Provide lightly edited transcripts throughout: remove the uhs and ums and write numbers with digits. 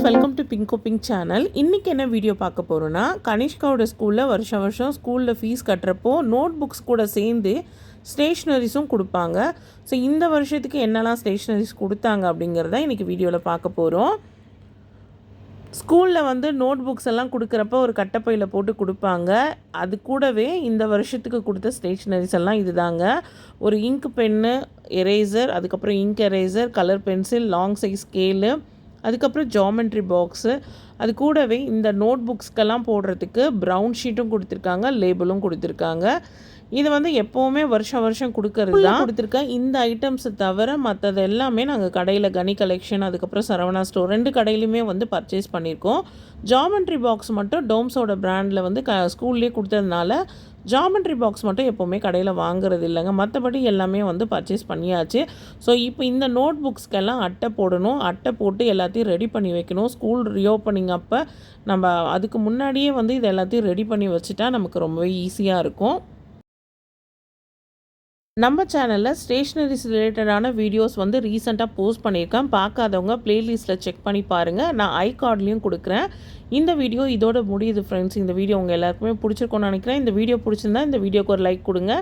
Welcome to Bingo pink channel. இன்றைக்கி என்ன video பார்க்க போகிறோன்னா, கனிஷ்காவோட ஸ்கூலில் வருஷம் ஸ்கூலில் ஃபீஸ் கட்டுறப்போ நோட் புக்ஸ் கூட சேர்ந்து ஸ்டேஷ்னரிஸும் கொடுப்பாங்க. ஸோ இந்த வருஷத்துக்கு என்னெல்லாம் ஸ்டேஷ்னரிஸ் கொடுத்தாங்க அப்படிங்கிறத இன்றைக்கி வீடியோவில் பார்க்க போகிறோம். ஸ்கூலில் நோட் புக்ஸ் எல்லாம் கொடுக்குறப்ப ஒரு கட்டைப்பையில் போட்டு கொடுப்பாங்க. அது கூடவே இந்த வருஷத்துக்கு கொடுத்த ஸ்டேஷ்னரிஸ் எல்லாம் இது தாங்க. ஒரு இங்க் பென்னு, எரேசர், அதுக்கப்புறம் ink eraser, colour pencil, long size scale, அதுக்கப்புறம் ஜாமெண்ட்ரி பாக்ஸு, அது கூடவே இந்த நோட் புக்ஸ்க்கெல்லாம் போடுறதுக்கு ப்ரௌன் ஷீட்டும் கொடுத்துருக்காங்க, லேபிளும் கொடுத்துருக்காங்க. இது எப்போவுமே வருஷம் கொடுக்கறது தான் கொடுத்துருக்கேன். இந்த ஐட்டம்ஸை தவிர மற்றது எல்லாமே நாங்கள் கடையில் கனி கலெக்ஷன், அதுக்கப்புறம் சரவணா ஸ்டோர் 2 கடையிலுமே பர்ச்சேஸ் பண்ணியிருக்கோம். ஜாமெண்ட்ரி பாக்ஸ் மட்டும் டோம்ஸோட பிராண்டில் ஸ்கூல்லேயே கொடுத்ததுனால ஜாமெண்ட்ரி பாக்ஸ் மட்டும் எப்போவுமே கடையில் வாங்குறது இல்லைங்க. மற்றபடி எல்லாமே பர்ச்சேஸ் பண்ணியாச்சு. ஸோ இப்போ இந்த நோட் புக்ஸ்க்கெல்லாம் அட்டை போடணும். அட்டை போட்டு எல்லாத்தையும் ரெடி பண்ணி வைக்கணும். ஸ்கூல் ரீஓப்பனிங் அப்போ நம்ம அதுக்கு முன்னாடியே இது எல்லாத்தையும் ரெடி பண்ணி வச்சுட்டா நமக்கு ரொம்பவே ஈஸியாக இருக்கும். நம்ம சேனலில் ஸ்டேஷ்னரிஸ் ரிலேட்டடான வீடியோஸ் ரீசெண்டாக போஸ்ட் பண்ணியிருக்கேன். பார்க்காதவங்க ப்ளேலிஸ்ட்டில் செக் பண்ணி பாருங்கள். நான் ஐ கார்ட்லேயும் கொடுக்குறேன். இந்த வீடியோ இதோட முடியுது ஃப்ரெண்ட்ஸ். இந்த வீடியோ உங்கள் எல்லாருக்குமே பிடிச்சிருக்கோன்னு நினைக்கிறேன். இந்த வீடியோ பிடிச்சிருந்தா இந்த வீடியோக்கு ஒரு லைக் கொடுங்க.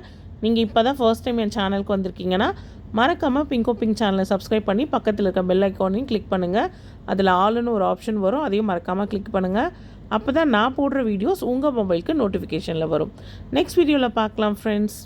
நீங்கள் இப்போ தான் ஃபர்ஸ்ட் டைம் என் சேனலுக்கு வந்திருக்கீங்கன்னா மறக்காமல் பிங்கோ பிங்க் சேனலை சப்ஸ்கிரைப் பண்ணி பக்கத்தில் இருக்க பெல் ஐக்கானையும் கிளிக் பண்ணுங்கள். அதில் ஆல்னு ஒரு ஆப்ஷன் வரும், அதையும் மறக்காமல் கிளிக் பண்ணுங்கள். அப்போ தான் நான் போடுற வீடியோஸ் உங்கள் மொபைலுக்கு நோட்டிஃபிகேஷனில் வரும். நெக்ஸ்ட் வீடியோவில் பார்க்கலாம் ஃப்ரெண்ட்ஸ்.